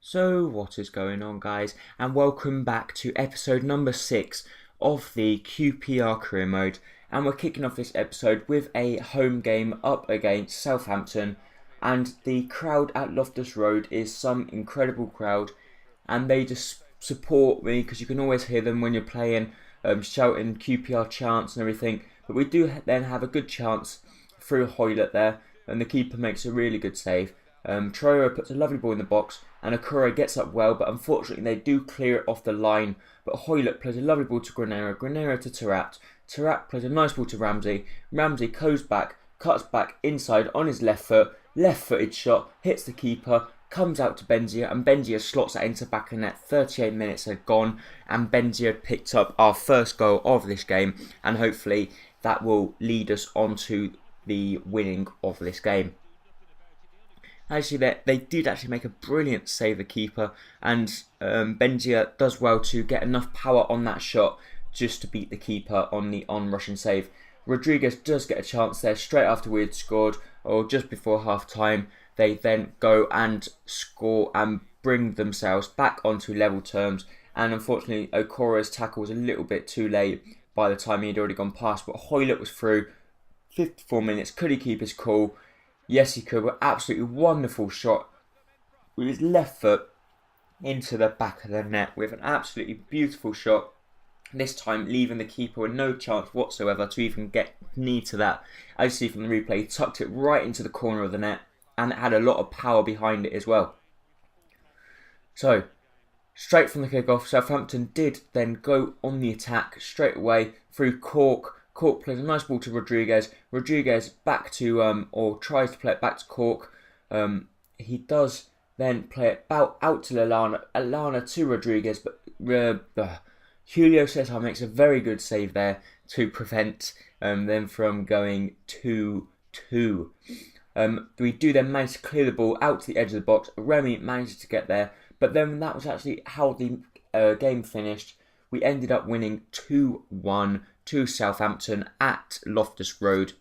So what is going on, guys, and welcome back to episode number 6 of the QPR career mode. And we're kicking off this episode with a home game up against Southampton, and the crowd at Loftus Road is some incredible crowd, and they just support me because you can always hear them when you're playing, shouting QPR chants and everything. But we do then have a good chance through Hoylett there, and the keeper makes a really good save. Traore puts a lovely ball in the box, and Akura gets up well, but unfortunately they do clear it off the line. But Hoylett plays a lovely ball to Granero, Granero to Tarat, Tarat plays a nice ball to Ramsey, Ramsey goes back, cuts back inside on his left foot, left-footed shot, hits the keeper, comes out to Benzia, and Benzia slots that into back of net. 38 minutes are gone, and Benzia picked up our first goal of this game, and hopefully that will lead us on to the winning of this game. Actually, they did actually make a brilliant save, the keeper, and Benzia does well to get enough power on that shot just to beat the keeper on the on-rushing save. Rodriguez does get a chance there straight after we had scored, or just before half-time. They then go and score and bring themselves back onto level terms, and unfortunately Okoro's tackle was a little bit too late by the time he had already gone past, but Hoylett was through. 54 minutes, could he keep his cool? Yes, he could. But absolutely wonderful shot with his left foot into the back of the net with an absolutely beautiful shot. This time leaving the keeper with no chance whatsoever to even get knee to that. As you see from the replay, he tucked it right into the corner of the net, and it had a lot of power behind it as well. So, straight from the kickoff, Southampton did then go on the attack straight away through Cork. Cork plays a nice ball to Rodriguez. Rodriguez back to, or tries to play it back to Cork. He does then play it out to Lallana. Lallana to Rodriguez, but Julio Cesar makes a very good save there to prevent them from going 2-2. We do then manage to clear the ball out to the edge of the box. Remy manages to get there, but then that was actually how the game finished. We ended up winning 2-1 to Southampton at Loftus Road,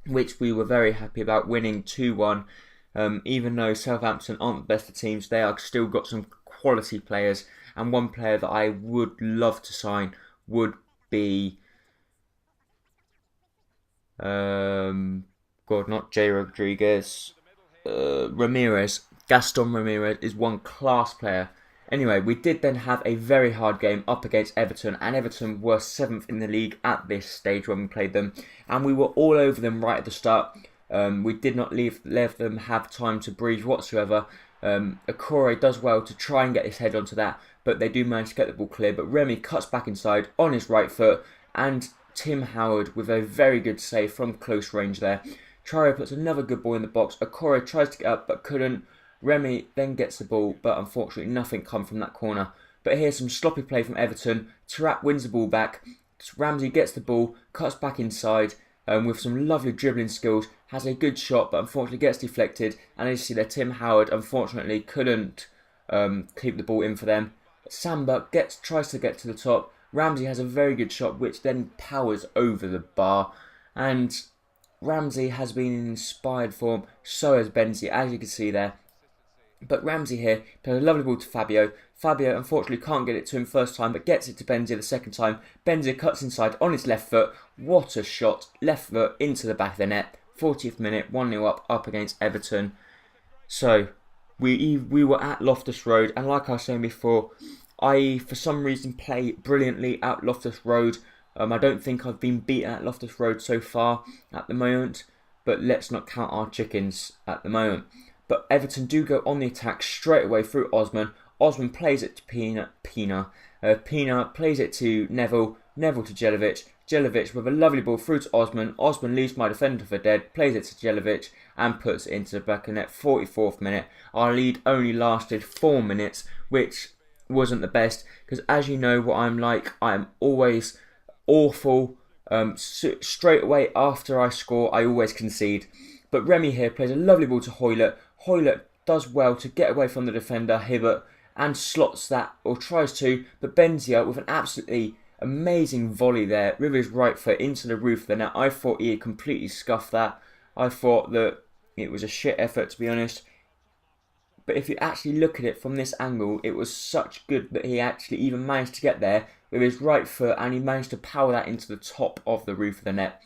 which we were very happy about, winning 2-1. Even though Southampton aren't the best of teams, they are still got some quality players, and one player that I would love to sign would be not Jay Rodriguez, Ramirez. Gaston Ramirez is one class player. Anyway, we did then have a very hard game up against Everton, and Everton were 7th in the league at this stage when we played them, and we were all over them right at the start. We did not let them have time to breathe whatsoever. Akore does well to try and get his head onto that, but they do manage to get the ball clear. But Remy cuts back inside on his right foot, and Tim Howard with a very good save from close range there. Traore puts another good ball in the box. Akore tries to get up but couldn't. Remy then gets the ball, but unfortunately nothing come from that corner. But here's some sloppy play from Everton. Tarat wins the ball back. Ramsey gets the ball, cuts back inside with some lovely dribbling skills. Has a good shot, but unfortunately gets deflected. And as you see there, Tim Howard unfortunately couldn't keep the ball in for them. Samba tries to get to the top. Ramsey has a very good shot, which then powers over the bar. And Ramsey has been in inspired form. So has Benzia, as you can see there. But Ramsey here plays a lovely ball to Fabio. Fabio unfortunately can't get it to him first time, but gets it to Benzia the second time. Benzia cuts inside on his left foot. What a shot. Left foot into the back of the net. 40th minute, 1-0 up against Everton. So, we were at Loftus Road, and like I was saying before, I, for some reason, play brilliantly at Loftus Road. I don't think I've been beaten at Loftus Road so far at the moment, but let's not count our chickens at the moment. But Everton do go on the attack straight away through Osman. Osman plays it to Pina. Pina plays it to Neville. Neville to Jelavic. Jelavic with a lovely ball through to Osman. Osman leaves my defender for dead. Plays it to Jelavic and puts it into the back of net. 44th minute. Our lead only lasted 4 minutes, which wasn't the best. Because as you know what I'm like, I am always awful. Straight away after I score, I always concede. But Remy here plays a lovely ball to Hoylett. Hoylett does well to get away from the defender, Hibbert, and slots that, or tries to, but Benzia with an absolutely amazing volley there with his right foot into the roof of the net. I thought he had completely scuffed that. I thought that it was a shit effort, to be honest. But if you actually look at it from this angle, it was such good that he actually even managed to get there with his right foot, and he managed to power that into the top of the roof of the net.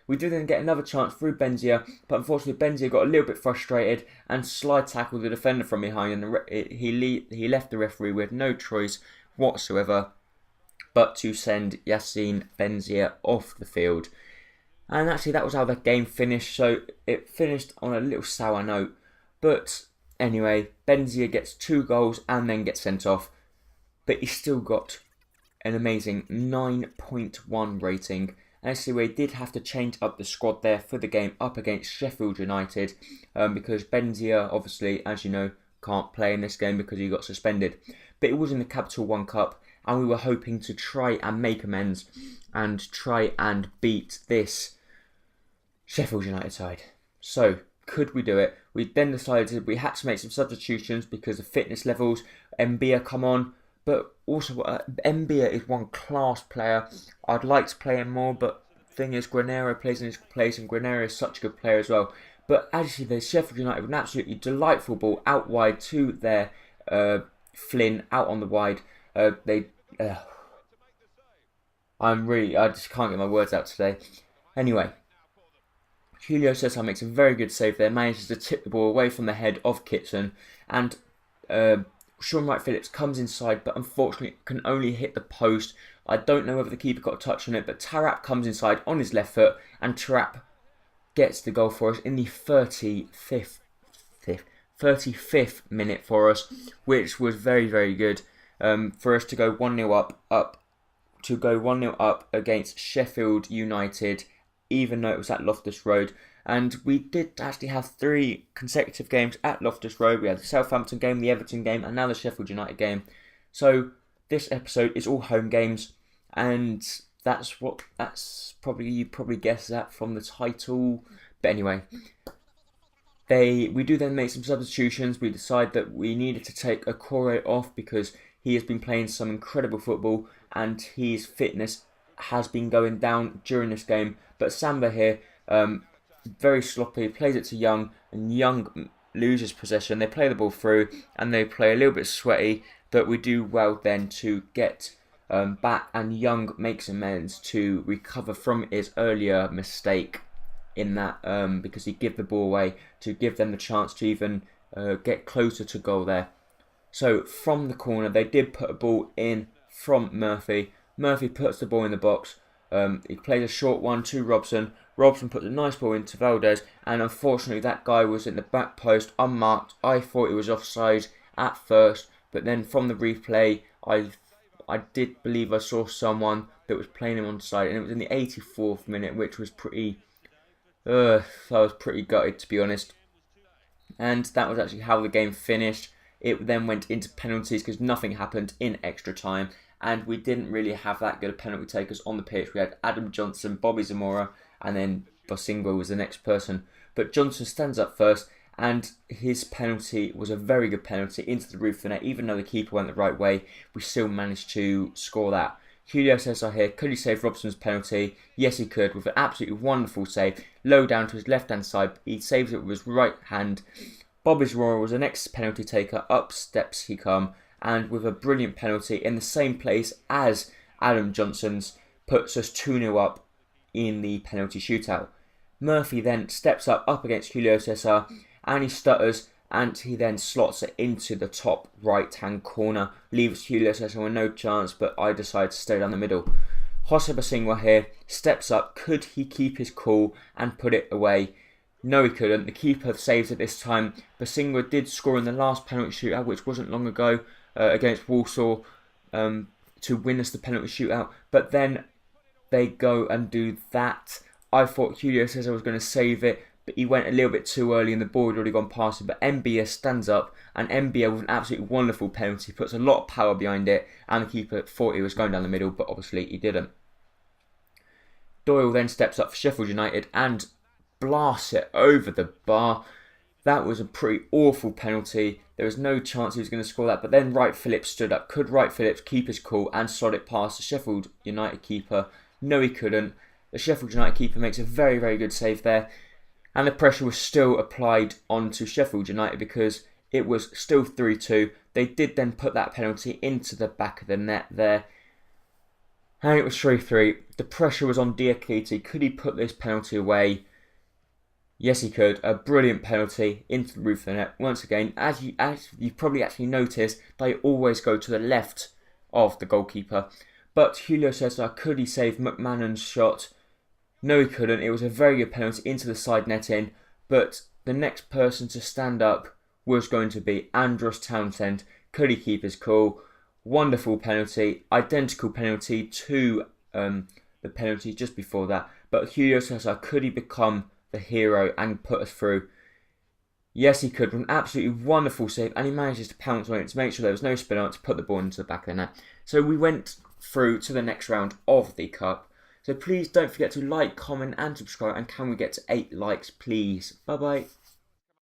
We did then get another chance through Benzia, but unfortunately Benzia got a little bit frustrated and slide tackled the defender from behind, and he left the referee with no choice whatsoever but to send Yassine Benzia off the field. And actually that was how the game finished, so it finished on a little sour note. But anyway, Benzia gets 2 goals and then gets sent off, but he still got an amazing 9.1 rating. And actually we did have to change up the squad there for the game up against Sheffield United, because Benzia, obviously, as you know, can't play in this game because he got suspended. But it was in the Capital One Cup, and we were hoping to try and make amends and try and beat this Sheffield United side. So, could we do it? We then decided we had to make some substitutions because of fitness levels. Mbia come on, but also Mbia is one class player. I'd like to play him more, but the thing is, Granero plays in his place, and Granero is such a good player as well. But actually, the Sheffield United with an absolutely delightful ball out wide to their Flynn out on the wide. I just can't get my words out today. Anyway, Julio Cesar makes a very good save there, manages to tip the ball away from the head of Kitson, and Sean Wright-Phillips comes inside, but unfortunately can only hit the post. I don't know whether the keeper got a touch on it, but Tarap comes inside on his left foot, and Tarap gets the goal for us in the 35th minute for us, which was very, very good for us to go 1-0 up against Sheffield United, even though it was at Loftus Road. And we did actually have 3 consecutive games at Loftus Road. We had the Southampton game, the Everton game, and now the Sheffield United game. So this episode is all home games, and you probably guessed that from the title. But anyway, we do then make some substitutions. We decide that we needed to take Okore off because he has been playing some incredible football and his fitness has been going down during this game. But Samba here, very sloppy, plays it to Young, and Young loses possession. They play the ball through and they play a little bit sweaty, but we do well then to get back, and Young makes amends to recover from his earlier mistake in that, because he gave the ball away to give them the chance to even get closer to goal there. So from the corner, they did put a ball in from Murphy. Murphy puts the ball in the box. He plays a short one to Robson. Robson puts a nice ball into Valdez, and unfortunately that guy was in the back post unmarked. I thought it was offside at first, but then from the replay, I did believe I saw someone that was playing him onside, and it was in the 84th minute, which was pretty. I was pretty gutted, to be honest. And that was actually how the game finished. It then went into penalties because nothing happened in extra time, and we didn't really have that good of penalty takers on the pitch. We had Adam Johnson, Bobby Zamora, and then Bosingwa was the next person. But Johnson stands up first, and his penalty was a very good penalty into the roof of the net. Even though the keeper went the right way, we still managed to score that. Julio Cesar here, could he save Robson's penalty? Yes, he could, with an absolutely wonderful save. Low down to his left-hand side, he saves it with his right hand. Bobby Zamora was the next penalty taker, up steps he come, and with a brilliant penalty in the same place as Adam Johnson's, puts us 2-0 up in the penalty shootout. Murphy then steps up against Julio Cesar, and he stutters, and he then slots it into the top right-hand corner, leaves Julio Cesar with no chance, but I decide to stay down the middle. Jose Bosingwa here steps up. Could he keep his cool and put it away? No, he couldn't. The keeper saves it this time. Bosingwa did score in the last penalty shootout, which wasn't long ago, against Walsall, to win us the penalty shootout. But then they go and do that. I thought Julio Cesar was going to save it, but he went a little bit too early and the ball had already gone past him. But Mbia stands up, and Mbia with an absolutely wonderful penalty puts a lot of power behind it, and the keeper thought he was going down the middle, but obviously he didn't. Doyle then steps up for Sheffield United and blasts it over the bar. That was a pretty awful penalty. There was no chance he was going to score that, but then Wright-Phillips stood up. Could Wright-Phillips keep his cool and slot it past the Sheffield United keeper? No, he couldn't. The Sheffield United keeper makes a very, very good save there. And the pressure was still applied onto Sheffield United because it was still 3-2. They did then put that penalty into the back of the net there. And it was 3-3. The pressure was on Diakite. Could he put this penalty away? Yes, he could. A brilliant penalty into the roof of the net. Once again, as you've probably actually noticed, they always go to the left of the goalkeeper. But Julio Cesar, could he save McMahon's shot? No, he couldn't. It was a very good penalty into the side netting. But the next person to stand up was going to be Andros Townsend. Could he keep his cool? Wonderful penalty. Identical penalty to the penalty just before that. But Julio Cesar, could he become the hero and put us through? Yes, he could. An absolutely wonderful save, and he manages to pounce on it to make sure there was no spin on it to put the ball into the back of the net. So we went through to the next round of the cup. So please don't forget to like, comment and subscribe, and can we get to 8 likes please? Bye bye.